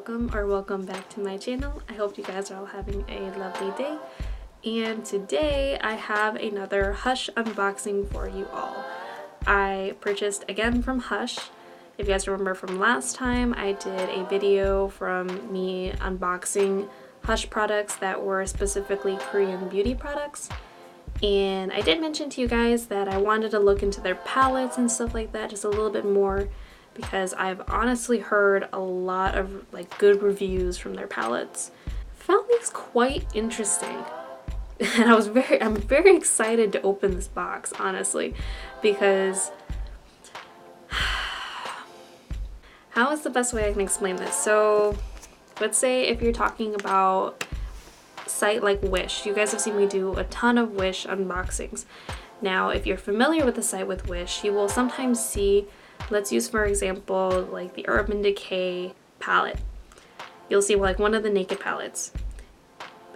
welcome back to my channel. I hope you guys are all having a lovely day. And today I have another Hush unboxing for you all. I purchased again from Hush. If you guys remember from last time, I did a video from me unboxing Hush products that were specifically Korean beauty products. And I did mention to you guys that I wanted to look into their palettes and stuff like that just a little bit more, because I've honestly heard a lot of good reviews from their palettes. Found these quite interesting. And I'm very excited to open this box, honestly, because how is the best way I can explain this? So let's say if you're talking about a site like Wish. You guys have seen me do a ton of Wish unboxings. Now, if you're familiar with the site with Wish, you will sometimes see, let's use for example like the Urban Decay palette. You'll see like one of the naked palettes,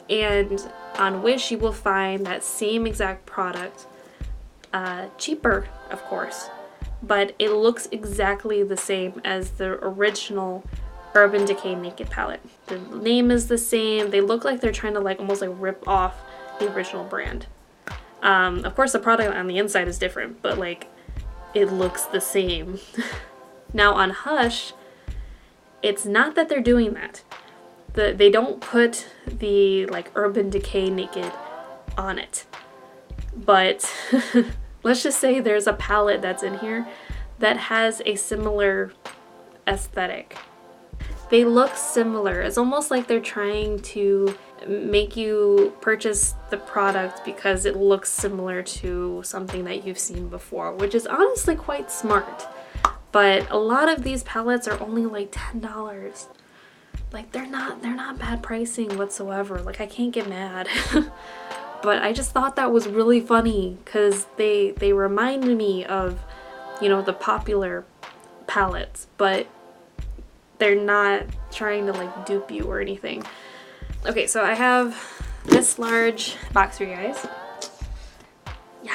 and on Wish you will find that same exact product, cheaper of course, but it looks exactly the same as the original Urban Decay naked palette. The name is the same. They look like they're trying to almost rip off the original brand. Of course the product on the inside is different, but it looks the same. Now on Hush, it's not that they're doing that. They don't put the Urban Decay naked on it. But let's just say there's a palette that's in here that has a similar aesthetic. They look similar. It's almost like they're trying to make you purchase the product because it looks similar to something that you've seen before, which is honestly quite smart. But a lot of these palettes are only $10. They're not bad pricing whatsoever. I can't get mad. But I just thought that was really funny because they remind me of, the popular palettes, but they're not trying to dupe you or anything. Okay, so I have this large box for you guys. Yeah.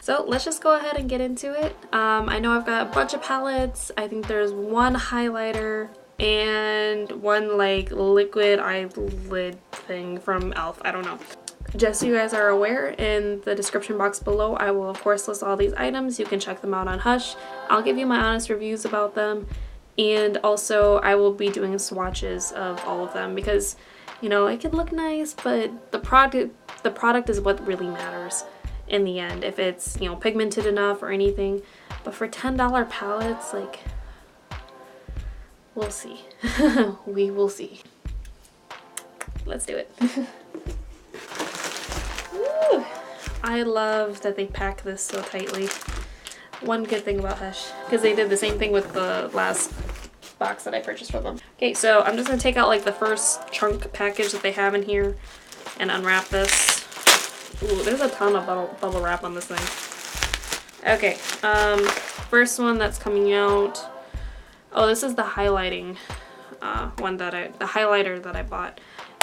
So let's just go ahead and get into it. I know I've got a bunch of palettes. I think there's one highlighter and one liquid eyelid thing from e.l.f. I don't know. Just so you guys are aware, in the description box below I will of course list all these items. You can check them out on Hush. I'll give you my honest reviews about them, and also I will be doing swatches of all of them because it can look nice, but the product is what really matters in the end, if it's pigmented enough or anything. But for $10 palettes, we'll see. We will see. Let's do it. Woo! I love that they pack this so tightly. One good thing about Hush, because they did the same thing with the last box that I purchased from them. Okay, so I'm just gonna take out the first chunk package that they have in here and unwrap this. Ooh, there's a ton of bubble wrap on this thing. Okay, first one that's coming out. Oh, this is the highlighting the highlighter that I bought.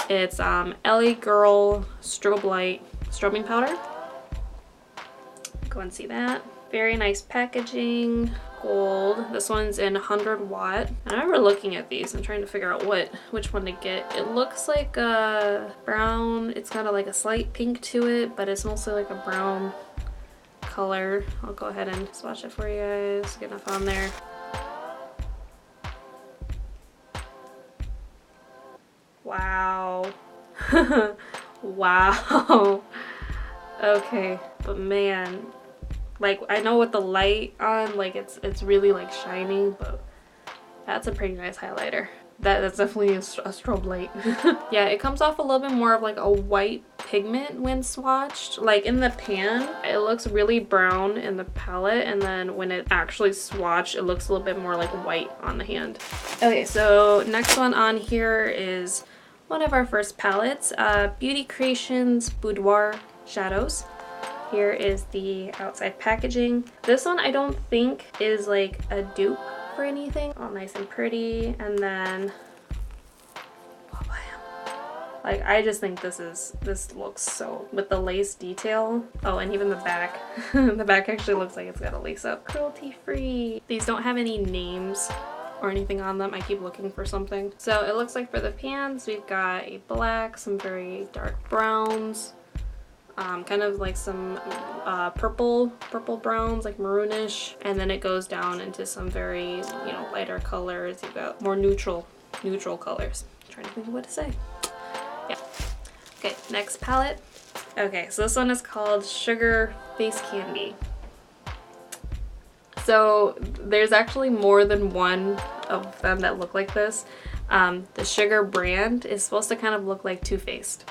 It's LA Girl Strobing powder. Go and see that. Very nice packaging. Gold. This one's in 100 watt. I remember looking at these and trying to figure out which one to get. It looks like a brown. It's got a slight pink to it, but it's mostly a brown color. I'll go ahead and swatch it for you guys. Get enough on there. Wow. Wow. Okay, but man, I know with the light on, it's really shining, but that's a pretty nice highlighter. That's definitely a strobe light. Yeah, it comes off a little bit more of a white pigment when swatched. In the pan, it looks really brown in the palette, and then when it actually swatched, it looks a little bit more white on the hand. Okay, so next one on here is one of our first palettes, Beauty Creations Boudoir Shadows. Here is the outside packaging. This one I don't think is a dupe for anything. All nice and pretty, and then oh, bam. I just think this looks so, with the lace detail. Oh, and even the back. The back actually looks like it's got a lace up. Cruelty free. These don't have any names or anything on them. I keep looking for something. So it looks like for the pans, we've got a black, some very dark browns, kind of like some purple browns, like maroonish, and then it goes down into some very, you know, lighter colors. You've got more neutral colors. I'm trying to think of what to say. Yeah. Okay, next palette. Okay, so this one is called Sugar Face Candy. So there's actually more than one of them that look like this. The Sugar brand is supposed to kind of look like Too Faced.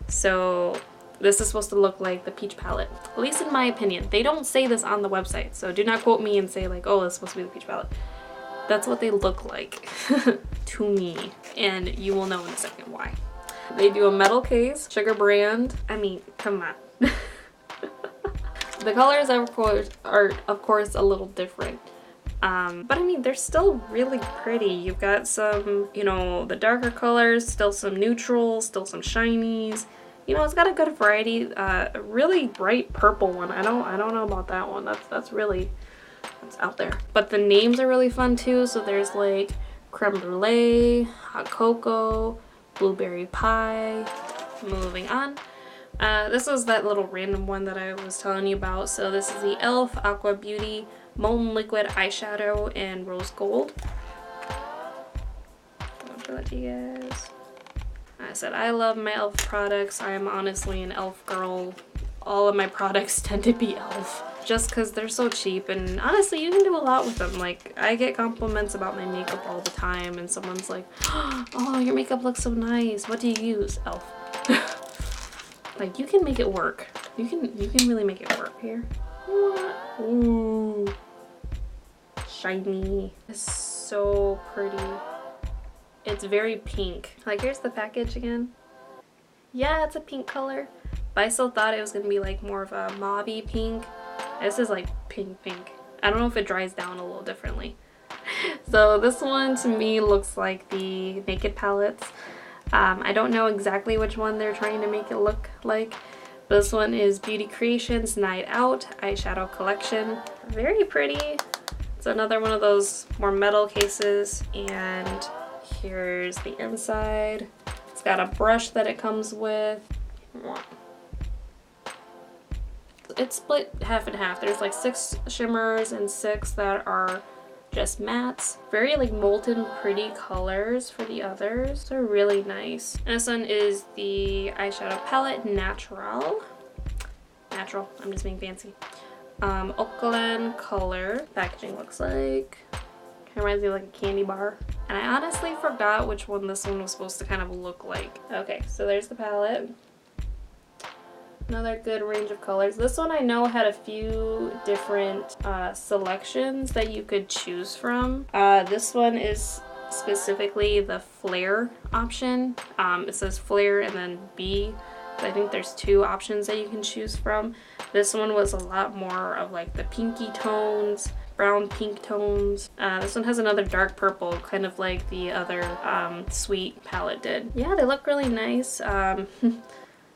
So this is supposed to look like the peach palette, at least in my opinion. They don't say this on the website, so do not quote me and say like, oh, it's supposed to be the peach palette. That's what they look like to me, and you will know in a second why. They do a metal case, Sugar brand. I mean, come on. The colors are of course a little different. But I mean, they're still really pretty. You've got some, you know, the darker colors, still some neutrals, still some shinies. You know, it's got a good variety. A really bright purple one. I don't know about that one. That's out there. But the names are really fun too. So there's like creme brulee, hot cocoa, blueberry pie. Moving on. This is that little random one that I was telling you about. So this is the e.l.f. Aqua Beauty Molten Liquid Eyeshadow in Rose Gold. I'll show that to you guys. I said I love my e.l.f. products. I am honestly an e.l.f. girl. All of my products tend to be e.l.f. just because they're so cheap, and honestly you can do a lot with them. Like, I get compliments about my makeup all the time, and someone's like, oh, your makeup looks so nice. What do you use? e.l.f. Like, you can make it work. You can really make it work here. Ooh. Shiny. It's so pretty. It's very pink. Like, here's the package again. Yeah, it's a pink color. But I still thought it was gonna be like more of a mauve-y pink. This is like pink. I don't know if it dries down a little differently. So this one to me looks like the Naked palettes. I don't know exactly which one they're trying to make it look like. This one is Beauty Creations Night Out Eyeshadow Collection. Very pretty. It's another one of those more metal cases, and here's the inside. It's got a brush that it comes with. It's split half and half. There's like 6 shimmers and 6 that are just mattes. Very like molten pretty colors for the others. They're really nice. And this one is the eyeshadow palette Natural, I'm just being fancy. Okalan color. Packaging looks like. Kind of reminds me of like a candy bar. And I honestly forgot which one this one was supposed to kind of look like. Okay, so there's the palette. Another good range of colors. This one I know had a few different selections that you could choose from. This one is specifically the flare option. It says flare and then B. So I think there's 2 options that you can choose from. This one was a lot more of like the pinky tones, brown pink tones. This one has another dark purple, kind of like the other Sweet palette did. Yeah, they look really nice.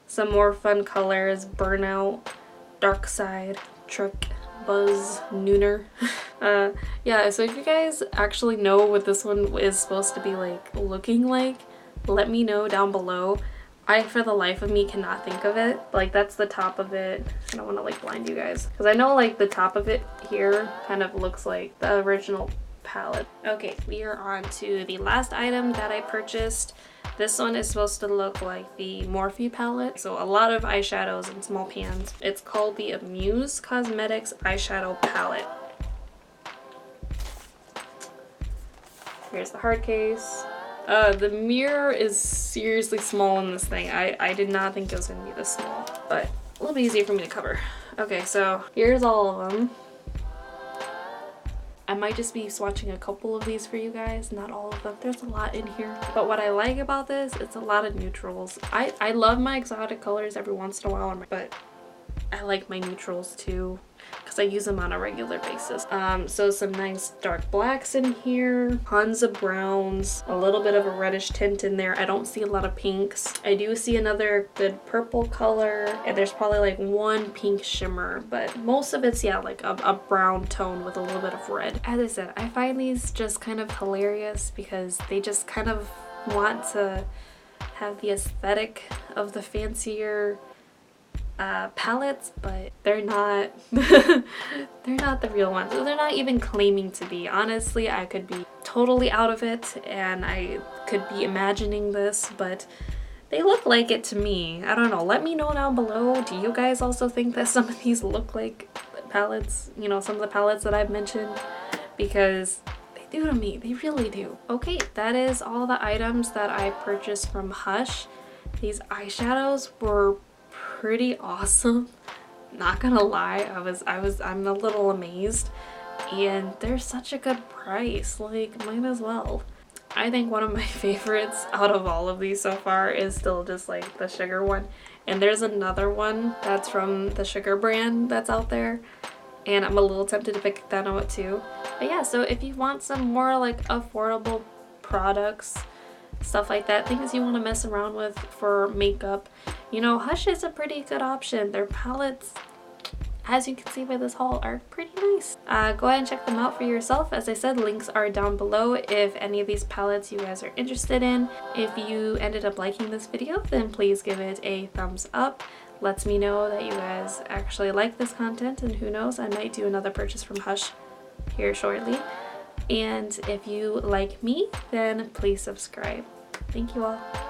Some more fun colors: Burnout, Dark Side, Trick, Buzz, Nooner. Yeah, so if you guys actually know what this one is supposed to be like looking like, let me know down below. I, for the life of me, cannot think of it. Like, that's the top of it. I don't want to like blind you guys, because I know like the top of it here kind of looks like the original palette. Okay, we are on to the last item that I purchased. This one is supposed to look like the Morphe palette. So a lot of eyeshadows in small pans. It's called the Amuse Cosmetics Eyeshadow Palette. Here's the hard case. The mirror is seriously small in this thing. I did not think it was going to be this small, but a little bit easier for me to cover. Okay, so here's all of them. I might just be swatching a couple of these for you guys, not all of them. There's a lot in here. But what I like about this, it's a lot of neutrals. I love my exotic colors every once in a while, but I like my neutrals too, because I use them on a regular basis. So some nice dark blacks in here, tons of browns, a little bit of a reddish tint in there. I don't see a lot of pinks. I do see another good purple color, and there's probably like one pink shimmer, but most of it's, yeah, like a brown tone with a little bit of red. As I said, I find these just kind of hilarious because they just kind of want to have the aesthetic of the fancier palettes, but they're not they're not the real ones. They're not even claiming to be. Honestly, I could be totally out of it and I could be imagining this, but they look like it to me. I don't know. Let me know down below. Do you guys also think that some of these look like palettes? You know, some of the palettes that I've mentioned? Because they do to me. They really do. Okay, that is all the items that I purchased from Hush. These eyeshadows were pretty awesome, not gonna lie. I'm a little amazed, and they're such a good price, like might as well. I think one of my favorites out of all of these so far is still just like the sugar one, and there's another one that's from the sugar brand that's out there, and I'm a little tempted to pick that out too. But yeah, so if you want some more like affordable products, stuff like that, things you want to mess around with for makeup, you know, Hush is a pretty good option. Their palettes, as you can see by this haul, are pretty nice. Go ahead and check them out for yourself. As I said, links are down below if any of these palettes you guys are interested in. If you ended up liking this video, then please give it a thumbs up. Lets me know that you guys actually like this content, and who knows, I might do another purchase from Hush here shortly. And if you like me, then please subscribe. Thank you all.